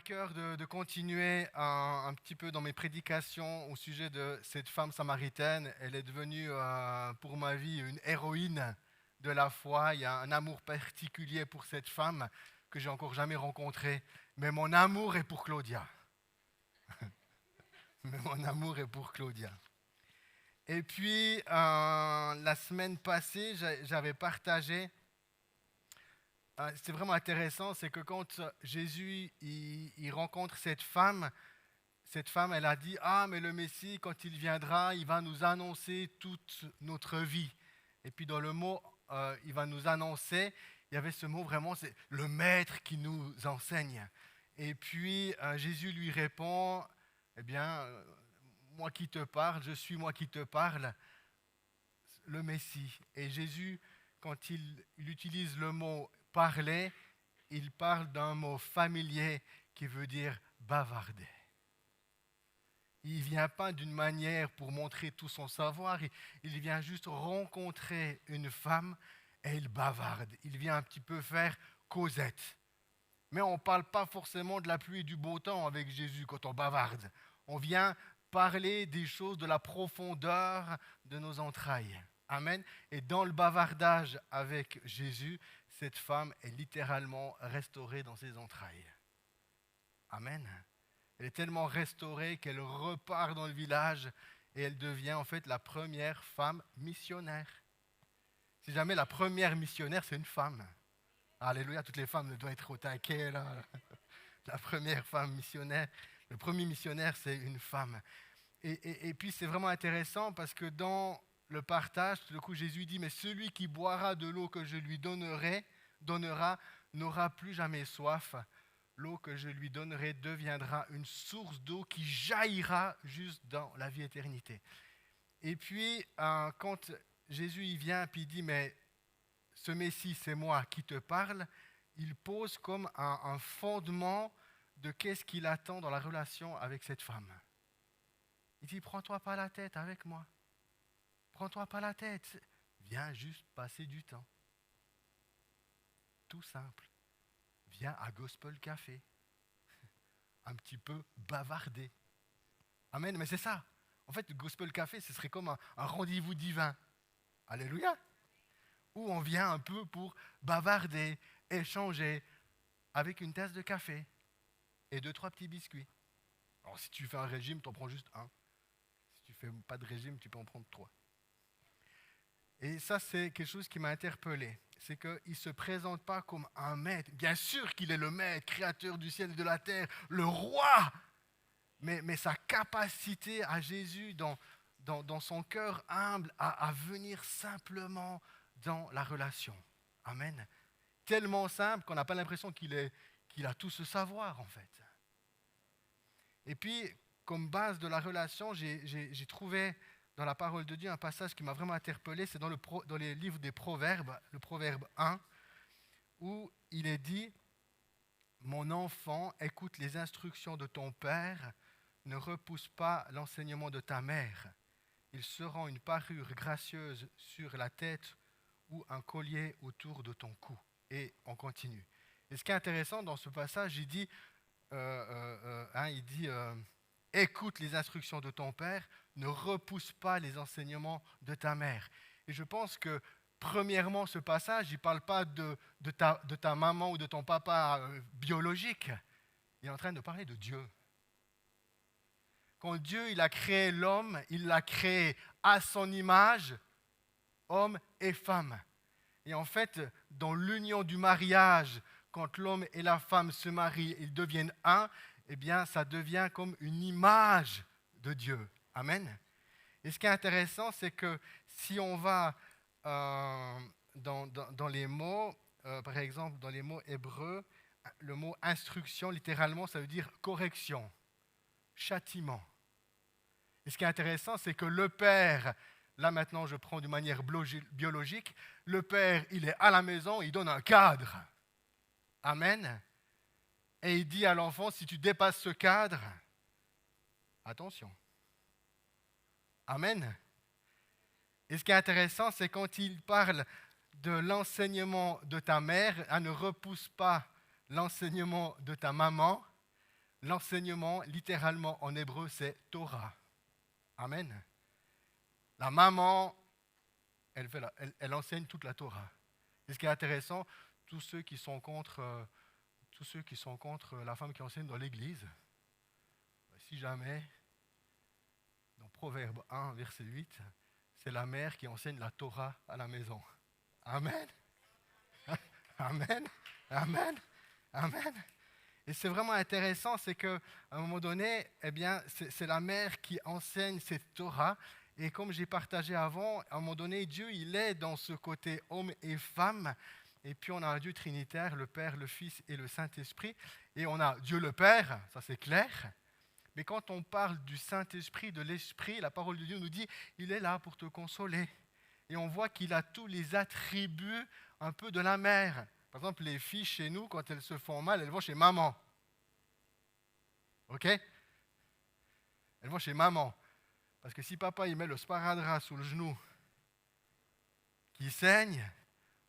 à cœur de continuer un petit peu dans mes prédications au sujet de cette femme samaritaine. Elle est devenue pour ma vie une héroïne de la foi. Il y a un amour particulier pour cette femme que j'ai encore jamais rencontrée. Mais mon amour est pour Claudia. Mais mon amour est pour Claudia. Et puis, la semaine passée, j'avais partagé. C'est vraiment intéressant, c'est que quand Jésus il rencontre cette femme, elle a dit, ah, mais le Messie, quand il viendra, il va nous annoncer toute notre vie. Et puis dans le mot, il va nous annoncer, il y avait ce mot vraiment, c'est le maître qui nous enseigne. Et puis Jésus lui répond, eh bien, moi qui te parle, je suis moi qui te parle, le Messie. Et Jésus, quand il utilise le mot parler, il parle d'un mot familier qui veut dire bavarder. Il ne vient pas d'une manière pour montrer tout son savoir, il vient juste rencontrer une femme et il bavarde. Il vient un petit peu faire causette. Mais on ne parle pas forcément de la pluie et du beau temps avec Jésus quand on bavarde. On vient parler des choses de la profondeur de nos entrailles. Amen. Et dans le bavardage avec Jésus, cette femme est littéralement restaurée dans ses entrailles. Amen. Elle est tellement restaurée qu'elle repart dans le village et elle devient en fait la première femme missionnaire. Si jamais la première missionnaire, c'est une femme. Alléluia, toutes les femmes doivent être au taquet là. La première femme missionnaire, le premier missionnaire, c'est une femme. Et puis c'est vraiment intéressant parce que dans le partage, tout d'un coup Jésus dit, mais celui qui boira de l'eau que je lui donnera, n'aura plus jamais soif. L'eau que je lui donnerai deviendra une source d'eau qui jaillira juste dans la vie éternité. Et puis, quand Jésus il vient et il dit, mais ce Messie, c'est moi qui te parle, il pose comme un fondement de qu'est-ce qu'il attend dans la relation avec cette femme. Il dit, prends-toi pas la tête avec moi. Prends-toi pas la tête. Viens juste passer du temps. Tout simple. Viens à Gospel Café. Un petit peu bavarder. Amen, mais c'est ça. En fait, le Gospel Café, ce serait comme un rendez-vous divin. Alléluia. Où on vient un peu pour bavarder, échanger avec une tasse de café et 2-3 petits biscuits. Alors, si tu fais un régime, tu en prends juste un. Si tu ne fais pas de régime, tu peux en prendre 3. Et ça, c'est quelque chose qui m'a interpellé. C'est qu'il ne se présente pas comme un maître. Bien sûr qu'il est le maître, créateur du ciel et de la terre, le roi. Mais sa capacité à Jésus, dans son cœur humble, à venir simplement dans la relation. Amen. Tellement simple qu'on n'a pas l'impression qu'il a tout ce savoir, en fait. Et puis, comme base de la relation, j'ai trouvé dans la parole de Dieu un passage qui m'a vraiment interpellé, c'est dans les livres des Proverbes, le Proverbe 1, où il est dit « Mon enfant, écoute les instructions de ton père, ne repousse pas l'enseignement de ta mère. Ils seront une parure gracieuse sur la tête ou un collier autour de ton cou. » Et on continue. Et ce qui est intéressant dans ce passage, il dit écoute les instructions de ton père, ne repousse pas les enseignements de ta mère. Et je pense que, premièrement, ce passage, il ne parle pas de ta maman ou de ton papa biologique. Il est en train de parler de Dieu. Quand Dieu il a créé l'homme, il l'a créé à son image, homme et femme. Et en fait, dans l'union du mariage, quand l'homme et la femme se marient, ils deviennent un, eh bien, ça devient comme une image de Dieu. Amen. Et ce qui est intéressant, c'est que si on va dans les mots, par exemple, dans les mots hébreux, le mot instruction, littéralement, ça veut dire correction, châtiment. Et ce qui est intéressant, c'est que le père, là maintenant je prends d'une manière biologique, le père, il est à la maison, il donne un cadre. Amen. Et il dit à l'enfant, si tu dépasses ce cadre, attention. Amen. Et ce qui est intéressant, c'est quand il parle de l'enseignement de ta mère, ne repousse pas l'enseignement de ta maman, l'enseignement, littéralement en hébreu, c'est Torah. Amen. La maman, elle enseigne toute la Torah. Et ce qui est intéressant, tous ceux qui sont contre la femme qui enseigne dans l'église, si jamais, dans Proverbe 1, verset 8, c'est la mère qui enseigne la Torah à la maison. Amen. Amen. Amen. Amen. Et c'est vraiment intéressant, c'est qu'à un moment donné, eh bien, c'est la mère qui enseigne cette Torah. Et comme j'ai partagé avant, à un moment donné, Dieu, il est dans ce côté homme et femme. Et puis on a un Dieu trinitaire, le Père, le Fils et le Saint-Esprit. Et on a Dieu le Père, ça c'est clair. Mais quand on parle du Saint-Esprit, de l'Esprit, la parole de Dieu nous dit, il est là pour te consoler. Et on voit qu'il a tous les attributs un peu de la mère. Par exemple, les filles chez nous, quand elles se font mal, elles vont chez maman. Ok? Elles vont chez maman. Parce que si papa il met le sparadrap sous le genou qui saigne,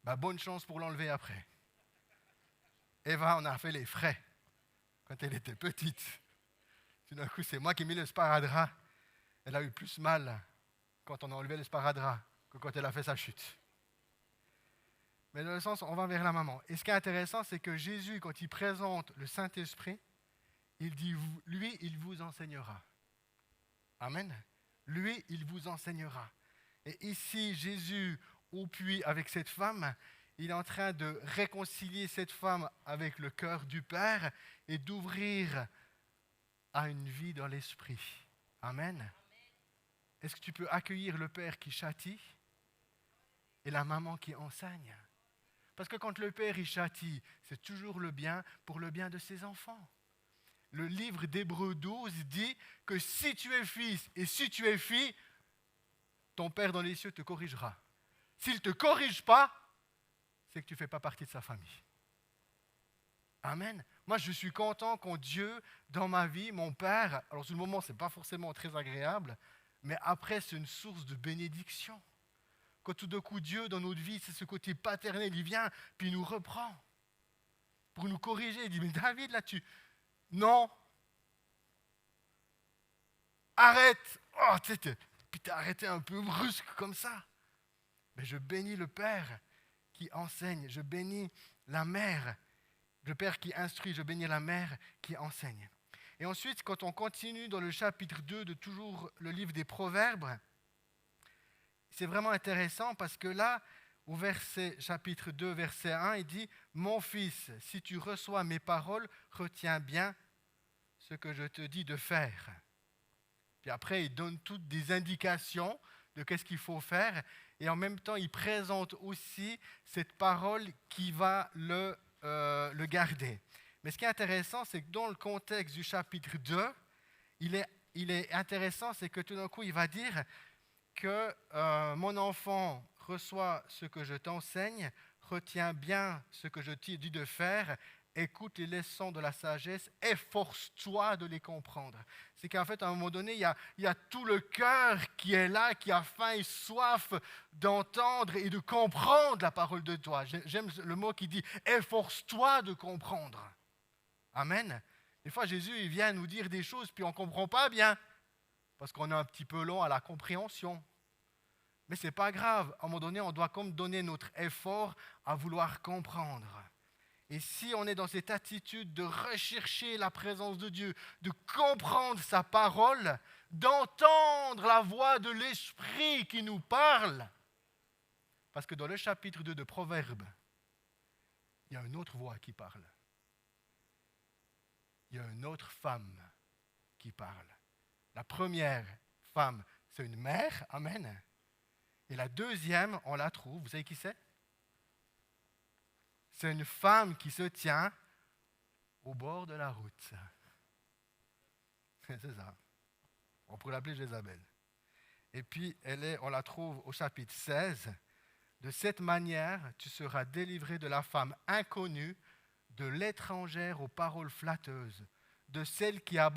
bah bonne chance pour l'enlever après. Eva en a fait les frais quand elle était petite. Tout d'un coup, c'est moi qui ai mis le sparadrap. Elle a eu plus mal quand on a enlevé le sparadrap que quand elle a fait sa chute. Mais dans le sens, on va vers la maman. Et ce qui est intéressant, c'est que Jésus, quand il présente le Saint-Esprit, il dit, lui, il vous enseignera. Amen. Lui, il vous enseignera. Et ici, Jésus, au puits avec cette femme, il est en train de réconcilier cette femme avec le cœur du Père et d'ouvrir à une vie dans l'esprit. Amen. Est-ce que tu peux accueillir le Père qui châtie et la maman qui enseigne? Parce que quand le Père il châtie, c'est toujours le bien pour le bien de ses enfants. Le livre d'Hébreux 12 dit que si tu es fils et si tu es fille, ton Père dans les cieux te corrigera. S'il ne te corrige pas, c'est que tu ne fais pas partie de sa famille. Amen. Moi, je suis content quand Dieu, dans ma vie, mon Père, alors sur le moment, ce n'est pas forcément très agréable, mais après, c'est une source de bénédiction. Quand tout d'un coup, Dieu, dans notre vie, c'est ce côté paternel, il vient, puis il nous reprend pour nous corriger. Il dit, mais David, là, non. Arrête. Oh, puis t'as arrêté un peu brusque comme ça. Mais je bénis le Père qui enseigne. Je bénis la mère. Le Père qui instruit. Je bénis la mère qui enseigne. Et ensuite, quand on continue dans le chapitre 2 de toujours le livre des Proverbes, c'est vraiment intéressant parce que là, au chapitre 2, verset 1, il dit « Mon fils, si tu reçois mes paroles, retiens bien ce que je te dis de faire. » Puis après, il donne toutes des indications de qu'est-ce qu'il faut faire. Et en même temps, il présente aussi cette parole qui va le garder. Mais ce qui est intéressant, c'est que dans le contexte du chapitre 2, il est intéressant, c'est que tout d'un coup, il va dire que mon enfant reçoit ce que je t'enseigne, retiens bien ce que je t'ai dit de faire, écoute les leçons de la sagesse, efforce-toi de les comprendre. C'est qu'en fait, à un moment donné, il y a tout le cœur qui est là, qui a faim et soif d'entendre et de comprendre la parole de toi. J'aime le mot qui dit « efforce-toi de comprendre ». Amen. Des fois, Jésus il vient nous dire des choses, puis on ne comprend pas bien, parce qu'on est un petit peu long à la compréhension. Mais ce n'est pas grave. À un moment donné, on doit comme donner notre effort à vouloir comprendre. Et si on est dans cette attitude de rechercher la présence de Dieu, de comprendre sa parole, d'entendre la voix de l'Esprit qui nous parle, parce que dans le chapitre 2 de Proverbes, il y a une autre voix qui parle. Il y a une autre femme qui parle. La première femme, c'est une mère, amen. Et la deuxième, on la trouve, vous savez qui c'est? C'est une femme qui se tient au bord de la route. C'est ça. On pourrait l'appeler Jézabel. Et puis, on la trouve au chapitre 16. De cette manière, tu seras délivré de la femme inconnue, de l'étrangère aux paroles flatteuses, de celle qui a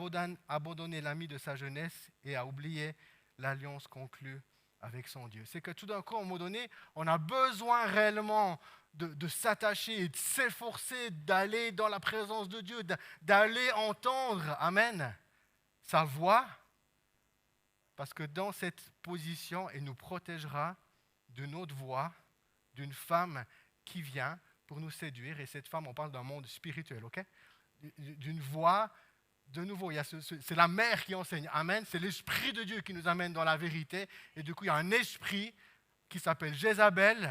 abandonné l'ami de sa jeunesse et a oublié l'alliance conclue avec son Dieu. C'est que tout d'un coup, à un moment donné, on a besoin réellement de s'attacher et de s'efforcer d'aller dans la présence de Dieu, d'aller entendre, amen, sa voix, parce que dans cette position, il nous protégera de notre voix, d'une femme qui vient pour nous séduire. Et cette femme, on parle d'un monde spirituel, ok? D'une voix, de nouveau, c'est la mère qui enseigne. Amen. C'est l'Esprit de Dieu qui nous amène dans la vérité. Et du coup, il y a un esprit qui s'appelle Jézabel.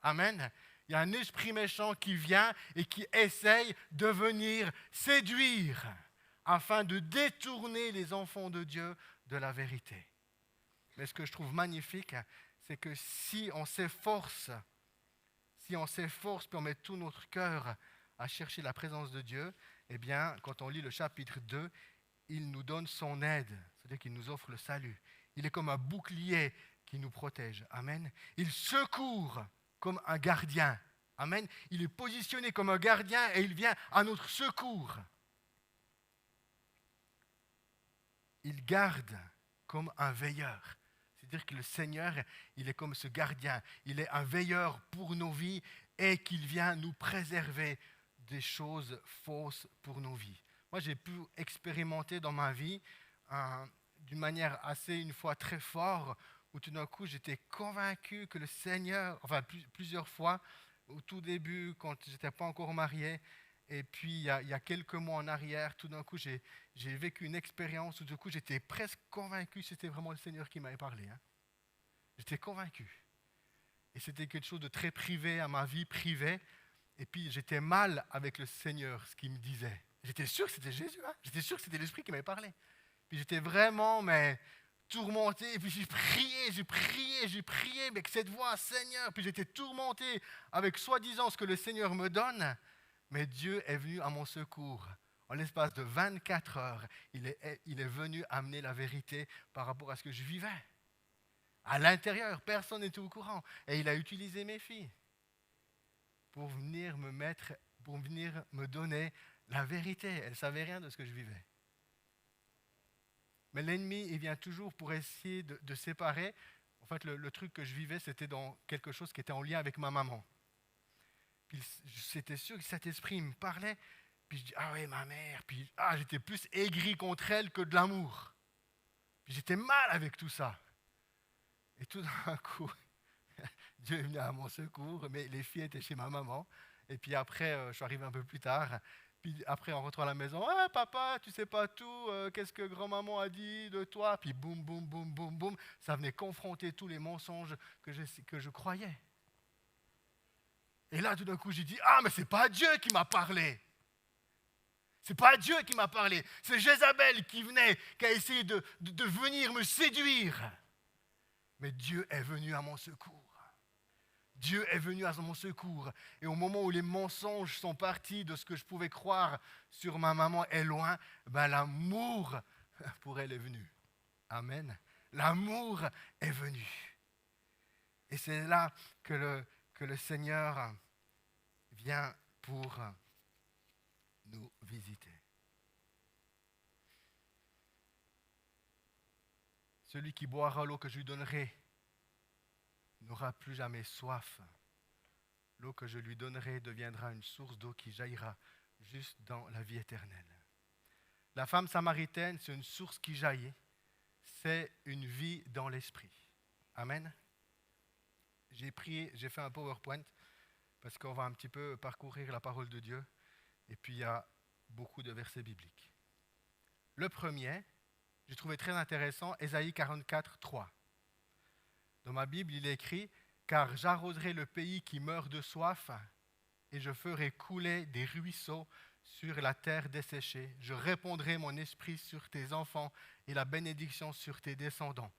Amen. Il y a un esprit méchant qui vient et qui essaye de venir séduire afin de détourner les enfants de Dieu de la vérité. Mais ce que je trouve magnifique, c'est que si on s'efforce, puis on met tout notre cœur à chercher la présence de Dieu, eh bien, quand on lit le chapitre 2, il nous donne son aide, c'est-à-dire qu'il nous offre le salut. Il est comme un bouclier qui nous protège. Amen. Il secourt comme un gardien. Amen. Il est positionné comme un gardien et il vient à notre secours. Il garde comme un veilleur. C'est-à-dire que le Seigneur, il est comme ce gardien. Il est un veilleur pour nos vies et qu'il vient nous préserver des choses fausses pour nos vies. Moi, j'ai pu expérimenter dans ma vie d'une manière assez, une fois très forte, où tout d'un coup, j'étais convaincu que le Seigneur, enfin plusieurs fois, au tout début, quand je n'étais pas encore marié, et puis il y a quelques mois en arrière, tout d'un coup, j'ai vécu une expérience où du coup, j'étais presque convaincu que c'était vraiment le Seigneur qui m'avait parlé. Hein. J'étais convaincu. Et c'était quelque chose de très privé à ma vie privée. Et puis j'étais mal avec le Seigneur, ce qu'il me disait. J'étais sûr que c'était Jésus, hein. J'étais sûr que c'était l'Esprit qui m'avait parlé. Puis j'étais vraiment tourmenté. Et puis j'ai prié, mais que cette voix, Seigneur. Puis j'étais tourmenté avec soi-disant ce que le Seigneur me donne. Mais Dieu est venu à mon secours. En l'espace de 24 heures, il est venu amener la vérité par rapport à ce que je vivais. À l'intérieur, personne n'était au courant. Et il a utilisé mes filles pour venir me donner la vérité. Elles ne savaient rien de ce que je vivais. Mais l'ennemi, il vient toujours pour essayer de séparer. En fait, le truc que je vivais, c'était dans quelque chose qui était en lien avec ma maman. Puis c'était sûr que cet esprit me parlait. Puis je dis, ah oui, ma mère. Puis j'étais plus aigri contre elle que de l'amour. Puis j'étais mal avec tout ça. Et tout d'un coup, Dieu est venu à mon secours, mais les filles étaient chez ma maman. Et puis après, je suis arrivé un peu plus tard. Puis après, en rentrant à la maison, « Ah, papa, tu sais pas tout, qu'est-ce que grand-maman a dit de toi ?» Puis boum, boum, boum, boum, boum. Ça venait confronter tous les mensonges que je croyais. Et là, tout d'un coup, j'ai dit, « Ah, mais c'est pas Dieu qui m'a parlé. C'est pas Dieu qui m'a parlé. C'est Jézabel qui a essayé de venir me séduire. » Mais Dieu est venu à mon secours. Dieu est venu à mon secours. Et au moment où les mensonges sont partis de ce que je pouvais croire sur ma maman est loin, l'amour pour elle est venu. Amen. L'amour est venu. Et c'est là que le Seigneur vient pour nous visiter. Celui qui boira l'eau que je lui donnerai n'aura plus jamais soif. L'eau que je lui donnerai deviendra une source d'eau qui jaillira juste dans la vie éternelle. La femme samaritaine, c'est une source qui jaillit. C'est une vie dans l'esprit. Amen. J'ai fait un PowerPoint parce qu'on va un petit peu parcourir la parole de Dieu. Et puis il y a beaucoup de versets bibliques. Le premier, j'ai trouvé très intéressant, Ésaïe 44, 3. Dans ma Bible, il est écrit « Car j'arroserai le pays qui meurt de soif, et je ferai couler des ruisseaux sur la terre desséchée. Je répandrai mon esprit sur tes enfants et la bénédiction sur tes descendants. »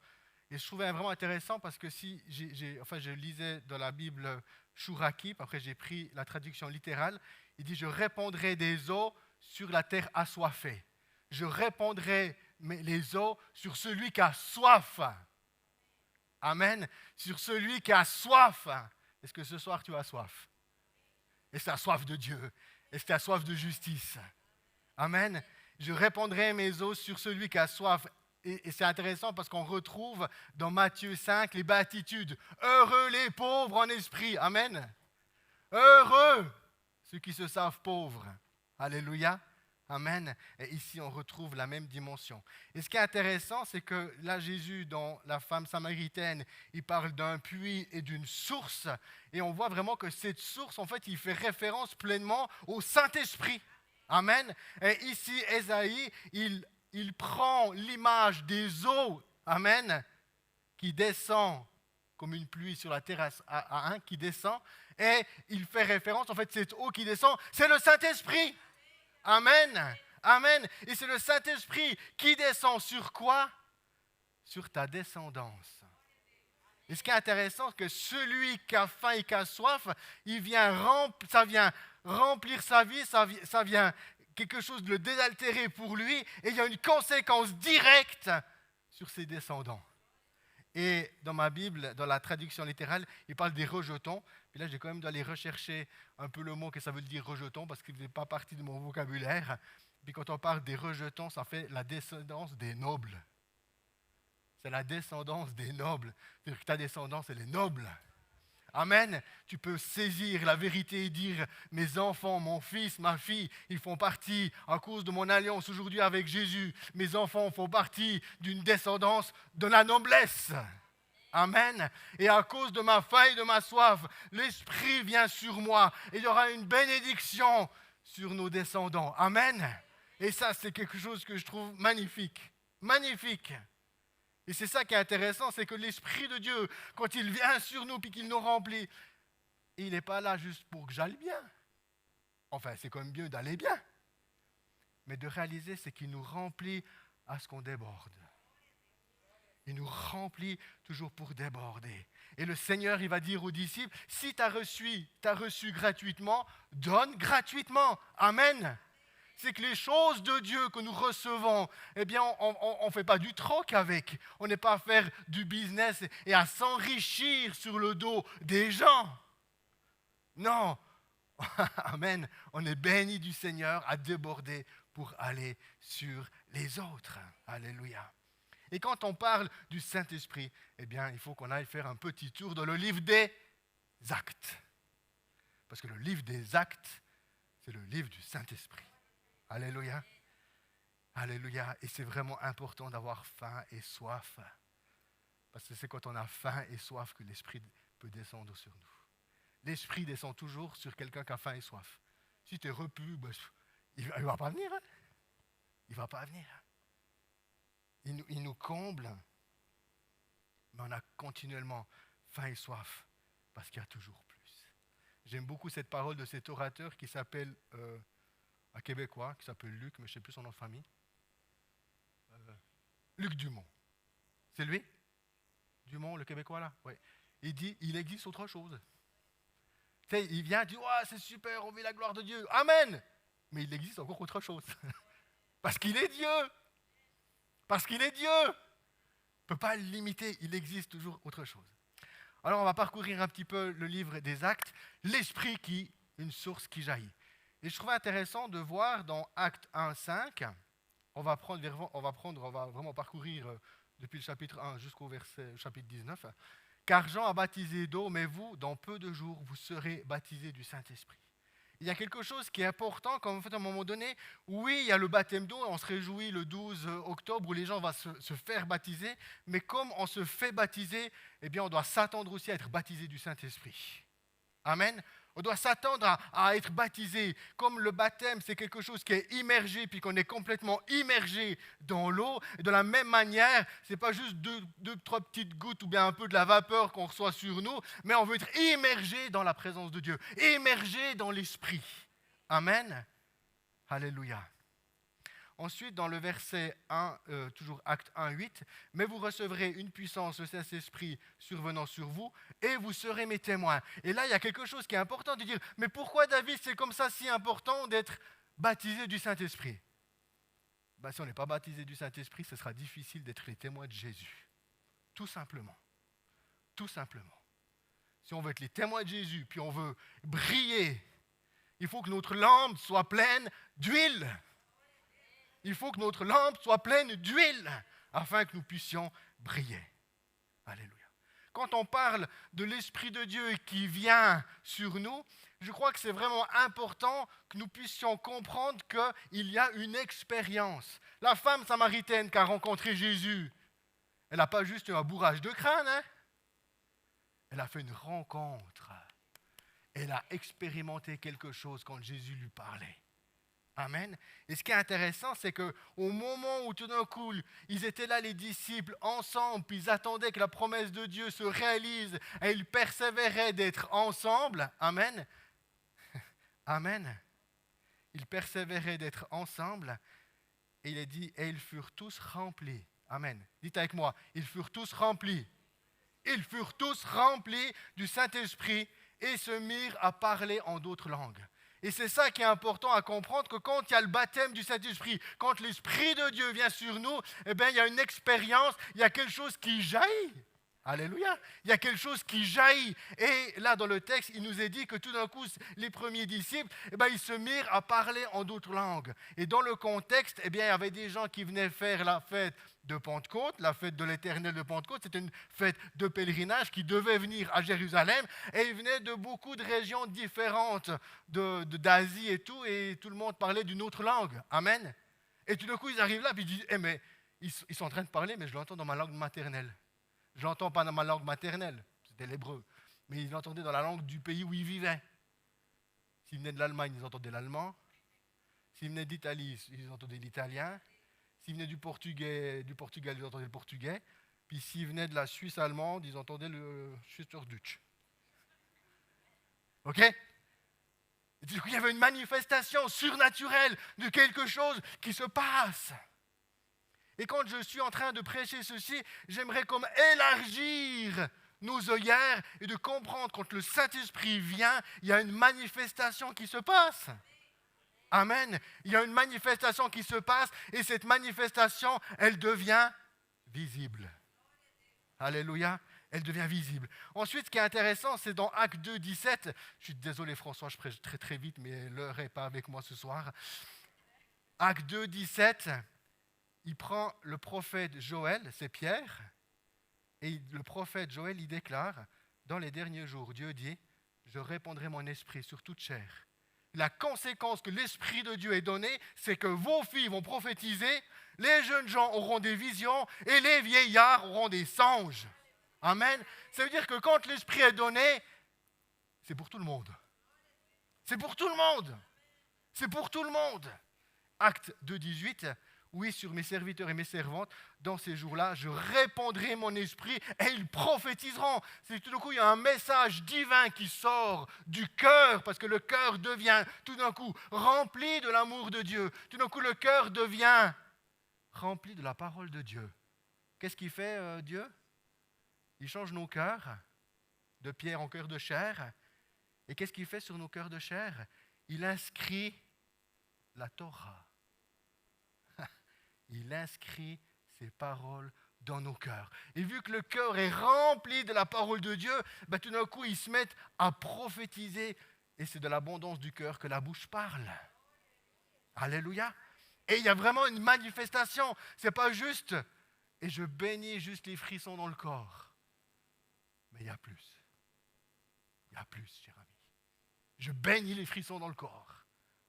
Et je trouvais vraiment intéressant parce que si je lisais dans la Bible Chouraki, après j'ai pris la traduction littérale, il dit « Je répandrai des eaux sur la terre assoiffée. Je répandrai les eaux sur celui qui a soif. » Amen. Sur celui qui a soif. Est-ce que ce soir tu as soif? Est-ce que tu as soif de Dieu? Est-ce que tu as soif de justice? Amen. Je répandrai mes eaux sur celui qui a soif. Et c'est intéressant parce qu'on retrouve dans Matthieu 5 les béatitudes. Heureux les pauvres en esprit. Amen. Heureux ceux qui se savent pauvres. Alléluia. Amen. Et ici, on retrouve la même dimension. Et ce qui est intéressant, c'est que là, Jésus, dans la femme samaritaine, il parle d'un puits et d'une source. Et on voit vraiment que cette source, en fait, il fait référence pleinement au Saint-Esprit. Amen. Et ici, Ésaïe, il prend l'image des eaux, amen, qui descend comme une pluie sur la terrasse à un, qui descend. Et il fait référence, en fait, cette eau qui descend, c'est le Saint-Esprit. Amen. Amen. Et c'est le Saint-Esprit qui descend sur quoi? Sur ta descendance. Et ce qui est intéressant, c'est que celui qui a faim et qui a soif, ça vient remplir sa vie, ça vient quelque chose de le désaltérer pour lui, et il y a une conséquence directe sur ses descendants. Et dans ma Bible, dans la traduction littérale, il parle des rejetons. Puis là, j'ai quand même dû aller rechercher un peu le mot que ça veut dire rejetons, parce qu'il ne fait pas partie de mon vocabulaire. Puis quand on parle des rejetons, ça fait la descendance des nobles. C'est la descendance des nobles. C'est-à-dire que ta descendance, elle est noble. Amen. Tu peux saisir la vérité et dire, mes enfants, mon fils, ma fille, ils font partie, à cause de mon alliance aujourd'hui avec Jésus, mes enfants font partie d'une descendance de la noblesse. Amen. Et à cause de ma faim et de ma soif, l'Esprit vient sur moi et il y aura une bénédiction sur nos descendants. Amen. Et ça, c'est quelque chose que je trouve magnifique. Magnifique. Et c'est ça qui est intéressant, c'est que l'Esprit de Dieu, quand il vient sur nous et qu'il nous remplit, il n'est pas là juste pour que j'aille bien. Enfin, c'est quand même mieux d'aller bien. Mais de réaliser, c'est qu'il nous remplit à ce qu'on déborde. Il nous remplit toujours pour déborder. Et le Seigneur, il va dire aux disciples, si tu as reçu gratuitement, donne gratuitement. Amen. C'est que les choses de Dieu que nous recevons, eh bien, on ne fait pas du troc avec. On n'est pas à faire du business et à s'enrichir sur le dos des gens. Non. Amen. On est béni du Seigneur à déborder pour aller sur les autres. Alléluia. Et quand on parle du Saint-Esprit, eh bien, il faut qu'on aille faire un petit tour dans le livre des Actes. Parce que le livre des Actes, c'est le livre du Saint-Esprit. Alléluia. Alléluia. Et c'est vraiment important d'avoir faim et soif. Parce que c'est quand on a faim et soif que l'Esprit peut descendre sur nous. L'Esprit descend toujours sur quelqu'un qui a faim et soif. Si tu es repu, il ne va pas venir. Hein? Il ne va pas venir. Il nous comble. Mais on a continuellement faim et soif parce qu'il y a toujours plus. J'aime beaucoup cette parole de cet orateur qui s'appelle... un Québécois qui s'appelle Luc, mais je ne sais plus son nom de famille. Luc Dumont. C'est lui? Dumont, le Québécois là? Oui. Il dit, il existe autre chose. Tu sais, il vient, il dit, ouais, c'est super, on vit la gloire de Dieu. Amen! Mais il existe encore autre chose. Parce qu'il est Dieu. Parce qu'il est Dieu. On ne peut pas le limiter, il existe toujours autre chose. Alors on va parcourir un petit peu le livre des Actes. L'Esprit qui, une source qui jaillit. Et je trouvais intéressant de voir dans Actes 1, 5, on va vraiment parcourir depuis le chapitre 1 jusqu'au chapitre 19. Car Jean a baptisé d'eau, mais vous, dans peu de jours, vous serez baptisés du Saint-Esprit. Il y a quelque chose qui est important, comme en fait, à un moment donné, oui, il y a le baptême d'eau, on se réjouit le 12 octobre où les gens vont se faire baptiser, mais comme on se fait baptiser, eh bien, on doit s'attendre aussi à être baptisé du Saint-Esprit. Amen. On doit s'attendre à être baptisé. Comme le baptême, c'est quelque chose qui est immergé, puis qu'on est complètement immergé dans l'eau. Et de la même manière, ce n'est pas juste deux, trois petites gouttes ou bien un peu de la vapeur qu'on reçoit sur nous, mais on veut être immergé dans la présence de Dieu, immergé dans l'Esprit. Amen. Alléluia. Ensuite, dans le verset 1, toujours Acte 1, 8, « Mais vous recevrez une puissance, le Saint-Esprit survenant sur vous, et vous serez mes témoins. » Et là, il y a quelque chose qui est important de dire, mais pourquoi David, c'est comme ça si important d'être baptisé du Saint-Esprit? Si on n'est pas baptisé du Saint-Esprit, ce sera difficile d'être les témoins de Jésus. Tout simplement. Tout simplement. Si on veut être les témoins de Jésus, puis on veut briller, il faut que notre lampe soit pleine d'huile. Il faut que notre lampe soit pleine d'huile. afin que nous puissions briller. Alléluia. Quand on parle de l'Esprit de Dieu qui vient sur nous, je crois que c'est vraiment important que nous puissions comprendre qu'il y a une expérience. La femme samaritaine qui a rencontré Jésus, elle n'a pas juste eu un bourrage de crâne, hein? Elle a fait une rencontre. Elle a expérimenté quelque chose quand Jésus lui parlait. Amen. Et ce qui est intéressant, c'est qu'au moment où tout d'un coup, ils étaient là, les disciples, ensemble, puis ils attendaient que la promesse de Dieu se réalise, et ils persévéraient d'être ensemble. Amen. Amen. Ils persévéraient d'être ensemble, et il est dit, et ils furent tous remplis. Amen. Dites avec moi, ils furent tous remplis. Ils furent tous remplis du Saint-Esprit et se mirent à parler en d'autres langues. Et c'est ça qui est important à comprendre, que quand il y a le baptême du Saint-Esprit, quand l'Esprit de Dieu vient sur nous, eh bien, il y a une expérience, il y a quelque chose qui jaillit. Alléluia. Il y a quelque chose qui jaillit. Et là, dans le texte, il nous est dit que tout d'un coup, les premiers disciples, eh bien, ils se mirent à parler en d'autres langues. Et dans le contexte, eh bien, il y avait des gens qui venaient faire la fête de Pentecôte, la fête de l'Éternel de Pentecôte. C'était une fête de pèlerinage qui devait venir à Jérusalem. Et ils venaient de beaucoup de régions différentes d'Asie et tout le monde parlait d'une autre langue. Amen. Et tout d'un coup, ils arrivent là, puis ils disent, mais ils sont en train de parler, mais je l'entends dans ma langue maternelle. Je ne l'entends pas dans ma langue maternelle, c'était l'hébreu, mais ils l'entendaient dans la langue du pays où ils vivaient. S'ils venaient de l'Allemagne, ils entendaient l'allemand. S'ils venaient d'Italie, ils entendaient l'italien. S'ils venaient du Portugal, ils entendaient le portugais. Puis s'ils venaient de la Suisse allemande, ils entendaient le Schweizerdeutsch. OK? Et du coup, il y avait une manifestation surnaturelle de quelque chose qui se passe. Et quand je suis en train de prêcher ceci, j'aimerais comme élargir nos œillères et de comprendre quand le Saint-Esprit vient, il y a une manifestation qui se passe. Amen. Il y a une manifestation qui se passe et cette manifestation, elle devient visible. Alléluia. Elle devient visible. Ensuite, ce qui est intéressant, c'est dans Actes 2, 17. Je suis désolé François, je prêche très très vite, mais l'heure n'est pas avec moi ce soir. Actes 2, 17. Il prend le prophète Joël, c'est Pierre, et le prophète Joël, il déclare, dans les derniers jours, Dieu dit, je répandrai mon esprit sur toute chair. La conséquence que l'Esprit de Dieu est donné, c'est que vos filles vont prophétiser, les jeunes gens auront des visions, et les vieillards auront des songes. Amen. Ça veut dire que quand l'Esprit est donné, c'est pour tout le monde. C'est pour tout le monde. C'est pour tout le monde. Acte 2, 18. Oui, sur mes serviteurs et mes servantes, dans ces jours-là, je répandrai mon esprit et ils prophétiseront. C'est tout d'un coup, il y a un message divin qui sort du cœur, parce que le cœur devient tout d'un coup rempli de l'amour de Dieu. Tout d'un coup, le cœur devient rempli de la parole de Dieu. Qu'est-ce qu'il fait, Dieu? Il change nos cœurs de pierre en cœur de chair. Et qu'est-ce qu'il fait sur nos cœurs de chair? Il inscrit la Torah. Il inscrit ses paroles dans nos cœurs. Et vu que le cœur est rempli de la parole de Dieu, tout d'un coup, ils se mettent à prophétiser. Et c'est de l'abondance du cœur que la bouche parle. Alléluia. Et il y a vraiment une manifestation. Ce n'est pas juste, et je bénis juste les frissons dans le corps. Mais il y a plus. Il y a plus, cher ami. Je bénis les frissons dans le corps.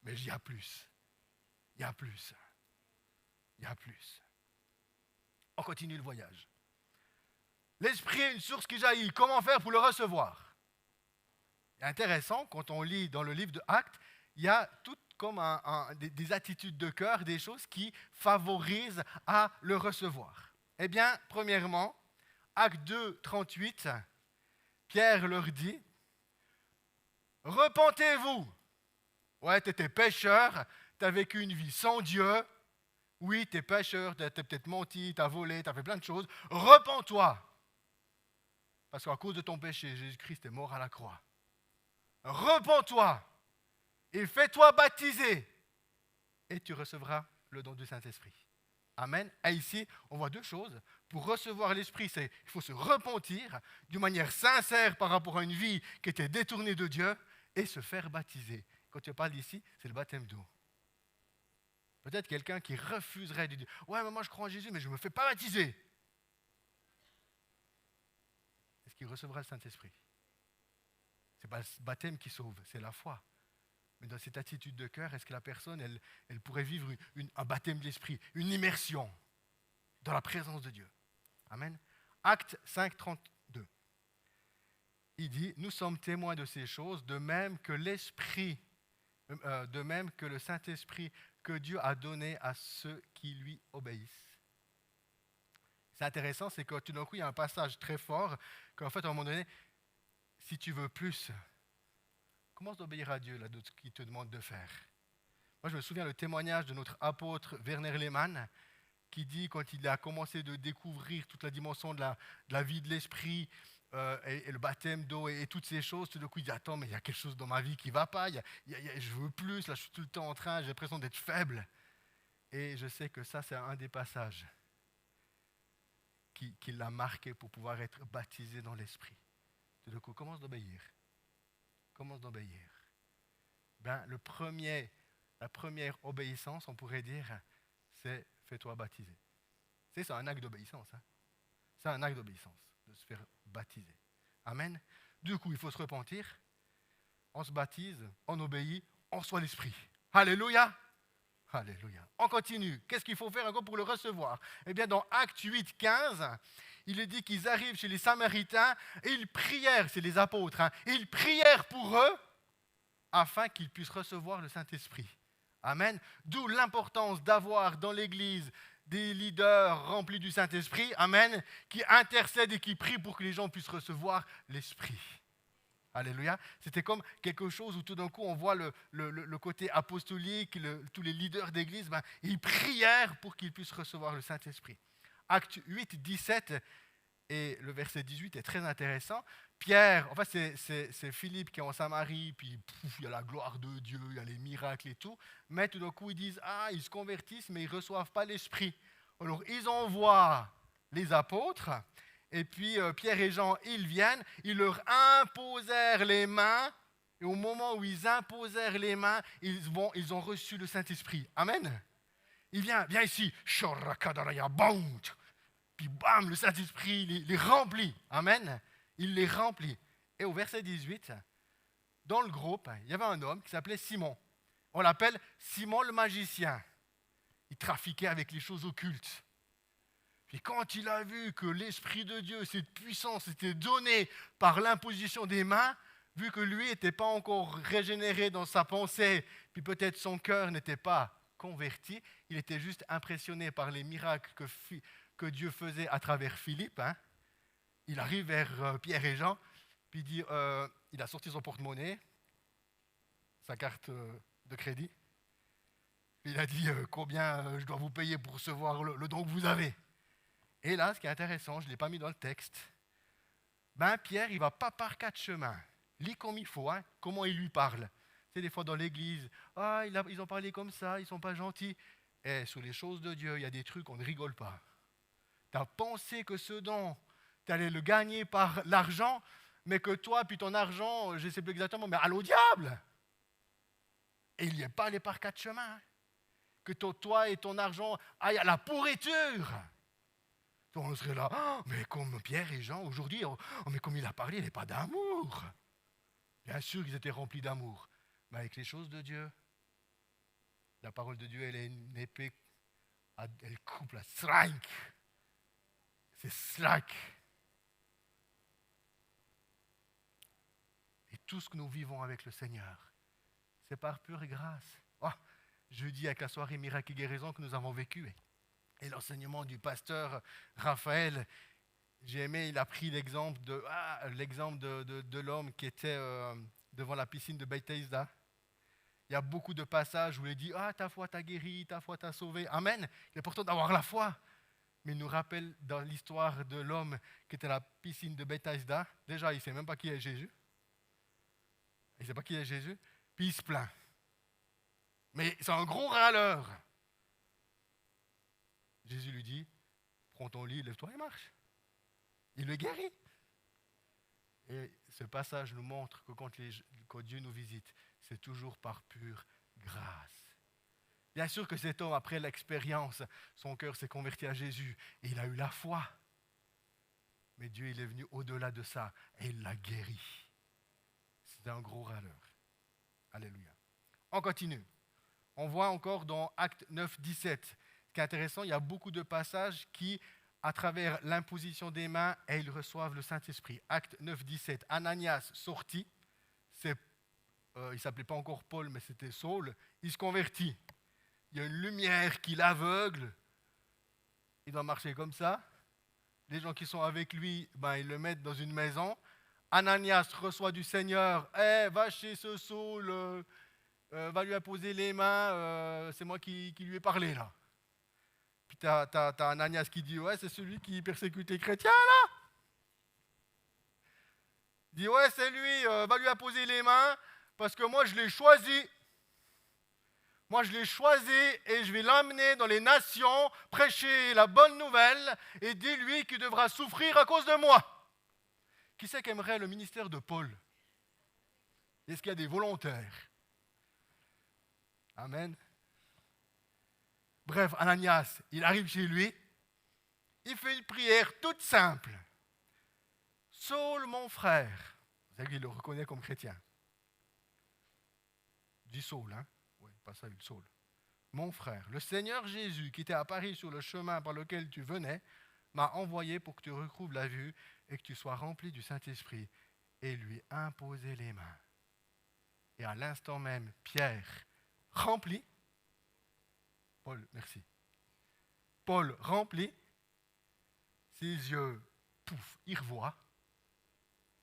Mais il y a plus. Il y a plus. Il y a plus. On continue le voyage. L'esprit est une source qui jaillit. Comment faire pour le recevoir? C'est intéressant, quand on lit dans le livre de Actes, il y a tout comme des attitudes de cœur, des choses qui favorisent à le recevoir. Eh bien, premièrement, Actes 2, 38, Pierre leur dit, « Repentez-vous. » Ouais, tu étais pécheur, tu as vécu une vie sans Dieu. Oui, tu es pécheur, tu as peut-être menti, tu as volé, tu as fait plein de choses. Repens-toi. Parce qu'à cause de ton péché, Jésus-Christ est mort à la croix. Repens-toi et fais-toi baptiser. Et tu recevras le don du Saint-Esprit. Amen. Et ici, on voit deux choses. Pour recevoir l'Esprit, il faut se repentir d'une manière sincère par rapport à une vie qui était détournée de Dieu et se faire baptiser. Quand je parle d'ici, c'est le baptême d'eau. Peut-être quelqu'un qui refuserait de dire « Ouais, mais moi je crois en Jésus, mais je ne me fais pas baptiser. » Est-ce qu'il recevra le Saint-Esprit? Ce n'est pas le baptême qui sauve, c'est la foi. Mais dans cette attitude de cœur, est-ce que la personne, elle pourrait vivre un baptême de l'Esprit, une immersion dans la présence de Dieu? Amen. Acte 5, 32. Il dit, nous sommes témoins de ces choses, de même que de même que le Saint-Esprit que Dieu a donné à ceux qui lui obéissent. C'est intéressant, c'est que tout d'un coup, il y a un passage très fort, qu'en fait, à un moment donné, si tu veux plus, commence d'obéir à Dieu, là, de ce qu'il te demande de faire. Moi, je me souviens le témoignage de notre apôtre Werner Lehmann, qui dit, quand il a commencé de découvrir toute la dimension de la vie de l'esprit, et le baptême d'eau et toutes ces choses, tout d'un coup, il dit, attends, mais il y a quelque chose dans ma vie qui ne va pas, je veux plus, là, je suis tout le temps en train, j'ai l'impression d'être faible. Et je sais que ça, c'est un des passages qui l'a marqué pour pouvoir être baptisé dans l'esprit. Tout d'un coup, commence d'obéir. Commence d'obéir. Ben, la première obéissance, on pourrait dire, c'est fais-toi baptiser. C'est un acte d'obéissance. Hein? C'est un acte d'obéissance, de se faire baptiser. Amen. Du coup, il faut se repentir. On se baptise, on obéit, on reçoit l'Esprit. Alléluia. Alléluia. On continue. Qu'est-ce qu'il faut faire encore pour le recevoir? Eh bien, dans Actes 8, 15, il est dit qu'ils arrivent chez les Samaritains et ils prièrent, c'est les apôtres, hein, ils prièrent pour eux afin qu'ils puissent recevoir le Saint-Esprit. Amen. D'où l'importance d'avoir dans l'Église des leaders remplis du Saint-Esprit, amen, qui intercèdent et qui prient pour que les gens puissent recevoir l'Esprit. Alléluia. C'était comme quelque chose où tout d'un coup on voit le côté apostolique, tous les leaders d'église, ils prièrent pour qu'ils puissent recevoir le Saint-Esprit. Acte 8, 17 et le verset 18 est très intéressant. Pierre, en fait c'est Philippe qui est en Samarie, puis il y a la gloire de Dieu, il y a les miracles et tout, mais tout d'un coup ils disent, ils se convertissent mais ils ne reçoivent pas l'Esprit. Alors ils envoient les apôtres, et puis Pierre et Jean, ils viennent, ils leur imposèrent les mains, et au moment où ils imposèrent les mains, ils ont reçu le Saint-Esprit. Amen. Il vient, viens ici, puis bam, le Saint-Esprit les remplit. Amen. Il les remplit. Et au verset 18, dans le groupe, il y avait un homme qui s'appelait Simon. On l'appelle Simon le magicien. Il trafiquait avec les choses occultes. Puis quand il a vu que l'Esprit de Dieu, cette puissance, était donnée par l'imposition des mains, vu que lui n'était pas encore régénéré dans sa pensée, puis peut-être son cœur n'était pas converti, il était juste impressionné par les miracles que Dieu faisait à travers Philippe. Hein. Il arrive vers Pierre et Jean, puis il a sorti son porte-monnaie, sa carte de crédit, puis il a dit combien je dois vous payer pour recevoir le don que vous avez. Et là, ce qui est intéressant, je ne l'ai pas mis dans le texte, Pierre, il ne va pas par quatre chemins. Lis comme il faut, hein, comment il lui parle. C'est des fois dans l'église, ils ont parlé comme ça, ils ne sont pas gentils. Et sur les choses de Dieu, il y a des trucs, on ne rigole pas. Tu as pensé que ce don, tu allais le gagner par l'argent, mais que toi, puis ton argent, je ne sais plus exactement, mais allô diable! Et il n'y est pas allé par quatre chemins. Hein. Que toi et ton argent aillent à la pourriture. On serait là, mais comme Pierre et Jean aujourd'hui, mais comme il a parlé, il n'est pas d'amour. Bien sûr qu'ils étaient remplis d'amour, mais avec les choses de Dieu, la parole de Dieu, elle est une épée, elle coupe la slack. C'est slack. Et tout ce que nous vivons avec le Seigneur, c'est par pure grâce. Jeudi, avec la soirée miracle et guérison que nous avons vécue, et l'enseignement du pasteur Raphaël, j'ai aimé, il a pris l'exemple de l'homme qui était devant la piscine de Bethesda. Il y a beaucoup de passages où il dit « ta foi t'a guéri, ta foi t'a sauvé. » Amen. Il est important d'avoir la foi. Mais il nous rappelle dans l'histoire de l'homme qui était à la piscine de Bethesda, déjà il ne sait même pas qui est Jésus. Il ne sait pas qui est Jésus, puis il se plaint. Mais c'est un gros râleur. Jésus lui dit, prends ton lit, lève-toi et marche. Il le guérit. Et ce passage nous montre que quand Dieu nous visite, c'est toujours par pure grâce. Bien sûr que cet homme, après l'expérience, son cœur s'est converti à Jésus et il a eu la foi. Mais Dieu, il est venu au-delà de ça et il l'a guéri. C'était un gros râleur. Alléluia. On continue. On voit encore dans Actes 9, 17. Ce qui est intéressant, il y a beaucoup de passages qui, à travers l'imposition des mains, et ils reçoivent le Saint-Esprit. Actes 9, 17. Ananias sortit. Il ne s'appelait pas encore Paul, mais c'était Saul. Il se convertit. Il y a une lumière qui l'aveugle. Il doit marcher comme ça. Les gens qui sont avec lui, ils le mettent dans une maison. Ananias reçoit du Seigneur. Va chez ce Saul, va lui imposer les mains. C'est moi qui lui ai parlé là. Puis t'as Ananias qui dit, ouais, c'est celui qui persécute les chrétiens là. Il dit, ouais, c'est lui, va lui imposer les mains parce que moi je l'ai choisi. Moi, je l'ai choisi et je vais l'emmener dans les nations, prêcher la bonne nouvelle et dis-lui qu'il devra souffrir à cause de moi. Qui c'est qui aimerait le ministère de Paul? Est-ce qu'il y a des volontaires? Amen. Bref, Ananias, il arrive chez lui, il fait une prière toute simple. Saul, mon frère, vous savez qu'il le reconnaît comme chrétien. Il dit Saul, hein? Oui, pas ça, il Saul. Mon frère, le Seigneur Jésus qui t'est apparu sur le chemin par lequel tu venais, m'a envoyé pour que tu recouvres la vue et que tu sois rempli du Saint-Esprit et lui imposer les mains. Et à l'instant même, Pierre, rempli, Paul, merci. Paul rempli, ses yeux, pouf, il revoit.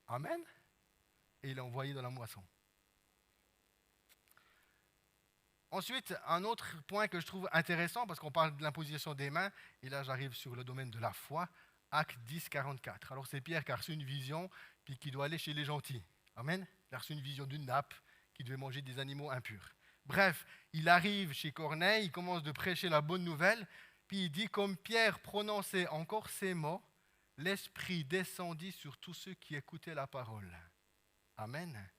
Amen. Et il est envoyé dans la moisson. Ensuite, un autre point que je trouve intéressant, parce qu'on parle de l'imposition des mains, et là j'arrive sur le domaine de la foi, Acte 10, 44. Alors c'est Pierre qui a reçu une vision, puis qui doit aller chez les gentils. Amen. Il a reçu une vision d'une nappe qui devait manger des animaux impurs. Bref, il arrive chez Corneille, il commence de prêcher la bonne nouvelle, puis il dit, comme Pierre prononçait encore ces mots, l'Esprit descendit sur tous ceux qui écoutaient la parole. Amen.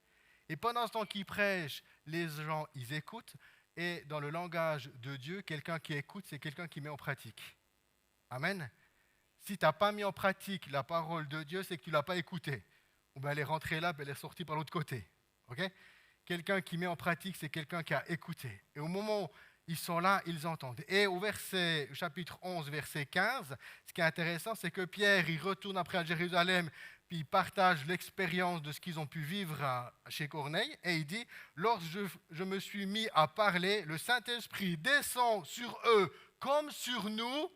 Et pendant ce temps qu'il prêche, les gens, ils écoutent. Et dans le langage de Dieu, quelqu'un qui écoute, c'est quelqu'un qui met en pratique. Amen. Si tu n'as pas mis en pratique la parole de Dieu, c'est que tu ne l'as pas écoutée. Ou bien elle est rentrée là, puis elle est sortie par l'autre côté. Okay? Quelqu'un qui met en pratique, c'est quelqu'un qui a écouté. Et au moment où ils sont là, ils entendent. Et au chapitre 11, verset 15, ce qui est intéressant, c'est que Pierre, il retourne après à Jérusalem, puis il partage l'expérience de ce qu'ils ont pu vivre chez Corneille, et il dit, lorsque je me suis mis à parler, le Saint-Esprit descend sur eux comme sur nous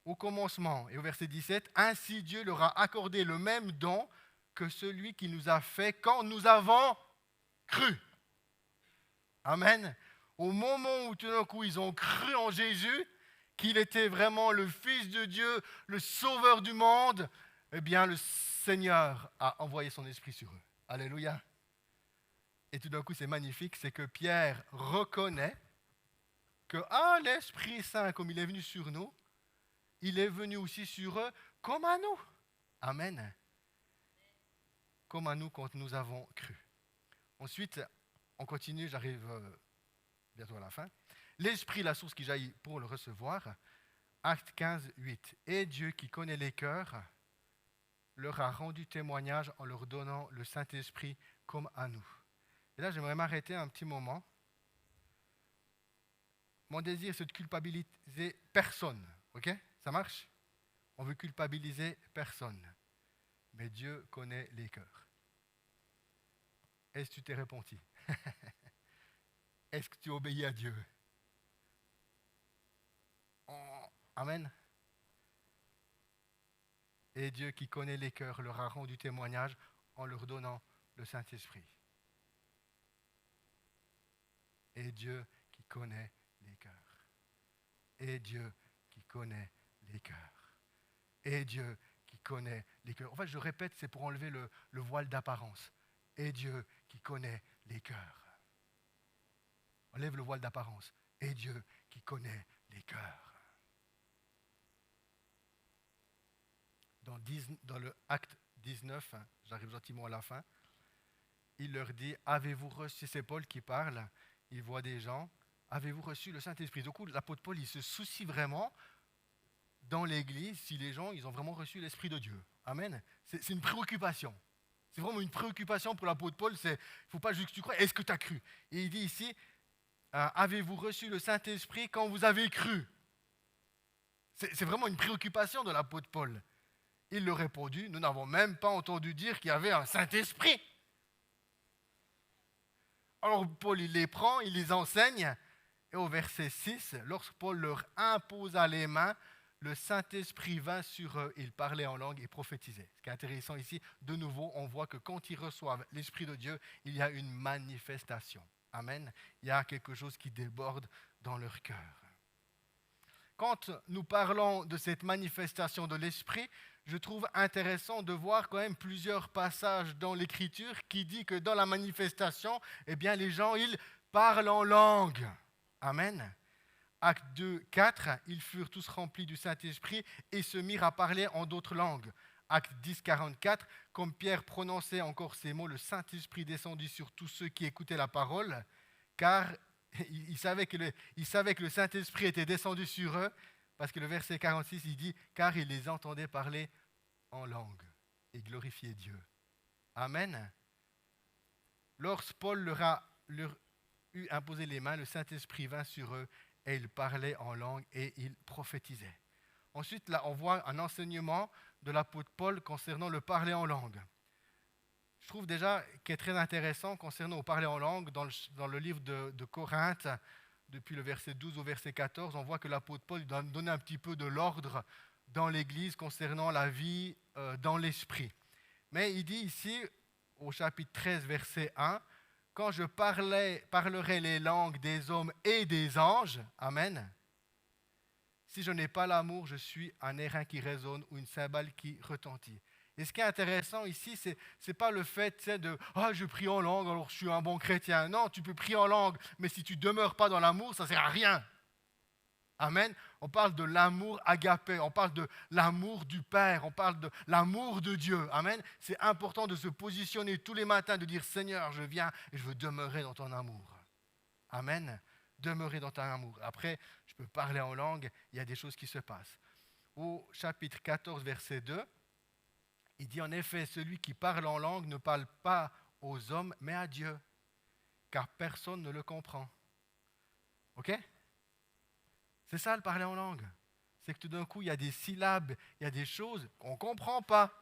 au commencement. Et au verset 17, ainsi Dieu leur a accordé le même don que celui qui nous a fait quand nous avons cru. Amen. Au moment où tout d'un coup ils ont cru en Jésus, qu'il était vraiment le Fils de Dieu, le Sauveur du monde, eh bien le Seigneur a envoyé son Esprit sur eux. Alléluia. Et tout d'un coup c'est magnifique, c'est que Pierre reconnaît que l'Esprit Saint, comme il est venu sur nous, il est venu aussi sur eux comme à nous. Amen. Comme à nous quand nous avons cru. Ensuite, on continue, j'arrive bientôt à la fin. L'Esprit, la source qui jaillit pour le recevoir. Acte 15, 8. Et Dieu qui connaît les cœurs leur a rendu témoignage en leur donnant le Saint-Esprit comme à nous. Et là, j'aimerais m'arrêter un petit moment. Mon désir, c'est de culpabiliser personne. Ok? Ça marche? On veut culpabiliser personne. Mais Dieu connaît les cœurs. Est-ce que tu t'es repenti? Est-ce que tu obéis à Dieu? Amen. Et Dieu qui connaît les cœurs leur a rendu témoignage en leur donnant le Saint-Esprit. Et Dieu qui connaît les cœurs. Et Dieu qui connaît les cœurs. Et Dieu qui connaît les cœurs. En fait, je répète, c'est pour enlever le voile d'apparence. Et Dieu qui connaît les cœurs. Enlève le voile d'apparence. Et Dieu qui connaît les cœurs. Dans le acte 19, j'arrive gentiment à la fin, il leur dit, avez-vous reçu, c'est Paul qui parle, il voit des gens, avez-vous reçu le Saint-Esprit? Du coup, l'apôtre Paul, il se soucie vraiment dans l'Église si les gens, ils ont vraiment reçu l'Esprit de Dieu. Amen. C'est une préoccupation. C'est vraiment une préoccupation pour l'apôtre Paul. Il ne faut pas juste que tu crois. Est-ce que tu as cru? Et il dit ici, avez-vous reçu le Saint-Esprit quand vous avez cru? C'est vraiment une préoccupation de l'apôtre Paul. Il leur répondu, nous n'avons même pas entendu dire qu'il y avait un Saint-Esprit. Alors Paul, il les prend, il les enseigne. Et au verset 6, lorsque Paul leur imposa les mains, le Saint-Esprit vint sur eux, ils parlaient en langue et prophétisaient. Ce qui est intéressant ici, de nouveau, on voit que quand ils reçoivent l'Esprit de Dieu, il y a une manifestation. Amen. Il y a quelque chose qui déborde dans leur cœur. Quand nous parlons de cette manifestation de l'Esprit, je trouve intéressant de voir quand même plusieurs passages dans l'Écriture qui dit que dans la manifestation, eh bien, les gens, ils parlent en langue. Amen. Acte 2, 4, ils furent tous remplis du Saint-Esprit et se mirent à parler en d'autres langues. Acte 10, 44, comme Pierre prononçait encore ces mots, le Saint-Esprit descendit sur tous ceux qui écoutaient la parole, car il savait que le Saint-Esprit était descendu sur eux, parce que le verset 46, il dit, car il les entendait parler en langue et glorifier Dieu. Amen. Lorsque Paul leur eut imposé les mains, le Saint-Esprit vint sur eux et ils parlaient en langue et ils prophétisaient. Ensuite, là, on voit un enseignement de l'apôtre Paul concernant le parler en langue. Je trouve déjà qui est très intéressant concernant le parler en langue dans le livre de Corinthe, depuis le verset 12 au verset 14, on voit que l'apôtre Paul doit donner un petit peu de l'ordre dans l'Église concernant la vie dans l'esprit. Mais il dit ici, au chapitre 13, verset 1, « Quand je parlerai les langues des hommes et des anges, Amen, si je n'ai pas l'amour, je suis un airain qui résonne ou une cymbale qui retentit. » Et ce qui est intéressant ici, ce n'est pas le fait de « Ah, je prie en langue, alors je suis un bon chrétien. » Non, tu peux prier en langue, mais si tu ne demeures pas dans l'amour, ça ne sert à rien. Amen. On parle de l'amour agapé, on parle de l'amour du Père, on parle de l'amour de Dieu. Amen. C'est important de se positionner tous les matins, de dire « Seigneur, je viens et je veux demeurer dans ton amour. » Amen. Demeurer dans ton amour. Après, je peux parler en langue, il y a des choses qui se passent. Au chapitre 14, verset 2, il dit en effet, celui qui parle en langue ne parle pas aux hommes, mais à Dieu, car personne ne le comprend. Ok? C'est ça le parler en langue. C'est que tout d'un coup, il y a des syllabes, il y a des choses qu'on ne comprend pas.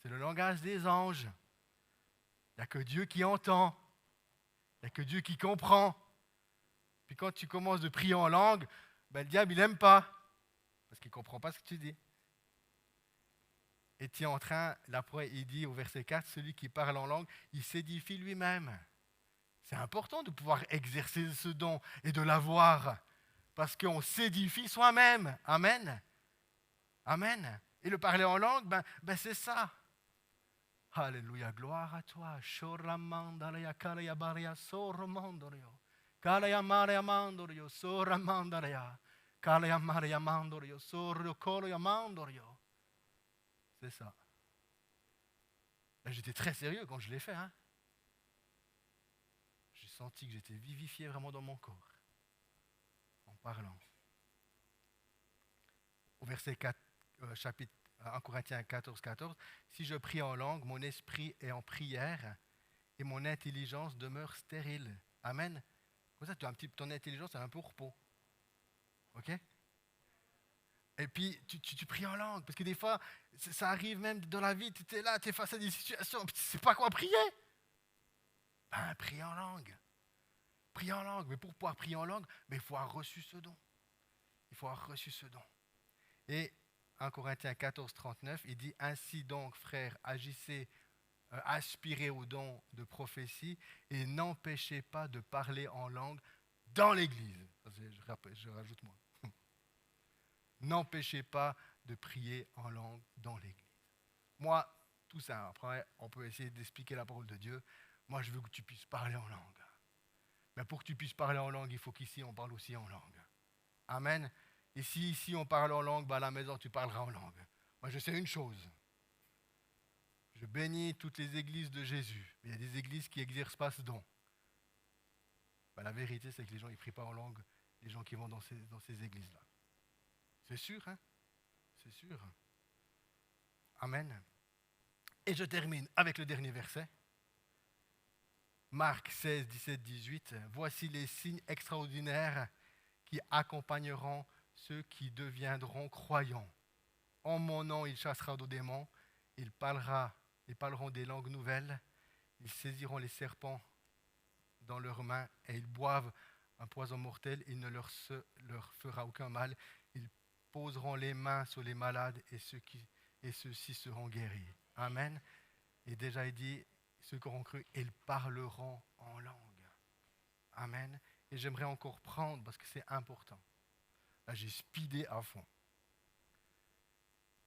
C'est le langage des anges. Il n'y a que Dieu qui entend. Il n'y a que Dieu qui comprend. Puis quand tu commences de prier en langue, ben, le diable, il n'aime pas. Parce qu'il ne comprend pas ce que tu dis. Et tu es en train, là, il dit au verset 4, celui qui parle en langue, il s'édifie lui-même. C'est important de pouvoir exercer ce don et de l'avoir. Parce qu'on s'édifie soi-même. Amen. Amen. Et le parler en langue, ben c'est ça. Alléluia, gloire à toi. Shoramandaria, kalaya baria, soromandorio. Kalaya maria mandorio, soramandaria. Kalaya maria mandorio, sorokoloya mandorio. C'est ça. Là, j'étais très sérieux quand je l'ai fait. Hein. J'ai senti que j'étais vivifié vraiment dans mon corps. En parlant. Au verset 4, chapitre 1 Corinthiens 14, 14, si je prie en langue, mon esprit est en prière et mon intelligence demeure stérile. Amen. Comme ça, ton intelligence est un peu au repos. Ok? Et puis, tu pries en langue, parce que des fois, ça arrive même dans la vie, tu es là, tu es face à des situations, tu ne sais pas quoi prier. Ben, prie en langue. Prie en langue. Mais pour pouvoir prier en langue, il faut avoir reçu ce don. Il faut avoir reçu ce don. Et 1 Corinthiens 14, 39, il dit « Ainsi donc, frères, agissez, aspirez au don de prophétie et n'empêchez pas de parler en langue dans l'Église. » Je rajoute moi. N'empêchez pas de prier en langue dans l'Église. Moi, tout ça, après, on peut essayer d'expliquer la parole de Dieu. Moi, je veux que tu puisses parler en langue. Mais pour que tu puisses parler en langue, il faut qu'ici, on parle aussi en langue. Amen. Et si ici, on parle en langue, à la maison, tu parleras en langue. Moi, je sais une chose. Je bénis toutes les églises de Jésus. Mais il y a des églises qui n'exercent pas ce don. Ben, la vérité, c'est que les gens ne prient pas en langue, les gens qui vont dans ces églises-là. C'est sûr, hein? C'est sûr. Amen. Et je termine avec le dernier verset. Marc 16, 17, 18. Voici les signes extraordinaires qui accompagneront ceux qui deviendront croyants. En mon nom, il chassera des démons, ils parleront des langues nouvelles, ils saisiront les serpents dans leurs mains et ils boivent un poison mortel, il ne leur fera aucun mal. Ils poseront les mains sur les malades et ceux-ci seront guéris. Amen. Et déjà il dit, ceux qui auront cru, ils parleront en langue. Amen. Et j'aimerais encore prendre, parce que c'est important. Là, j'ai speedé à fond.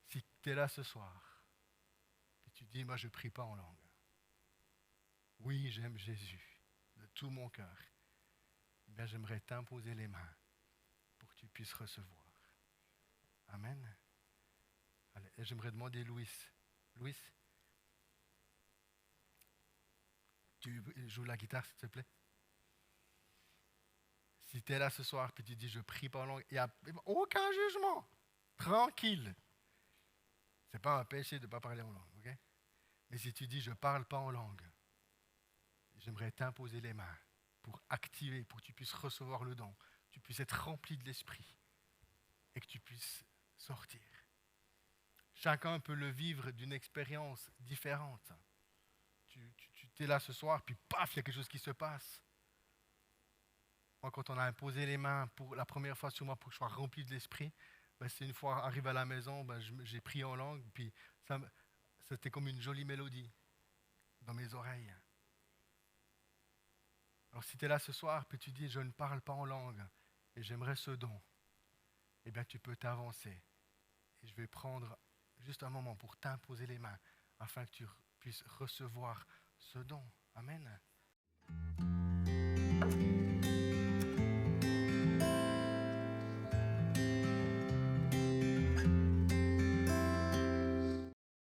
Si tu es là ce soir, et tu dis, moi je ne prie pas en langue. Oui, j'aime Jésus de tout mon cœur. Eh bien, j'aimerais t'imposer les mains pour que tu puisses recevoir. Amen. Allez, et j'aimerais demander Louis. Louis, tu joues la guitare, s'il te plaît? Si tu es là ce soir et tu dis je prie pas en langue, il n'y a aucun jugement. Tranquille. Ce n'est pas un péché de ne pas parler en langue. Okay? Mais si tu dis je ne parle pas en langue, j'aimerais t'imposer les mains pour activer, pour que tu puisses recevoir le don, tu puisses être rempli de l'esprit et que tu puisses sortir. Chacun peut le vivre d'une expérience différente. Tu es là ce soir, puis paf, il y a quelque chose qui se passe. Moi, quand on a imposé les mains pour la première fois sur moi pour que je sois rempli de l'esprit, ben, c'est une fois arrivé à la maison, ben, j'ai prié en langue, puis c'était comme une jolie mélodie dans mes oreilles. Alors si tu es là ce soir, puis tu dis je ne parle pas en langue et j'aimerais ce don, eh bien tu peux t'avancer. Et je vais prendre juste un moment pour t'imposer les mains afin que tu puisses recevoir ce don. Amen.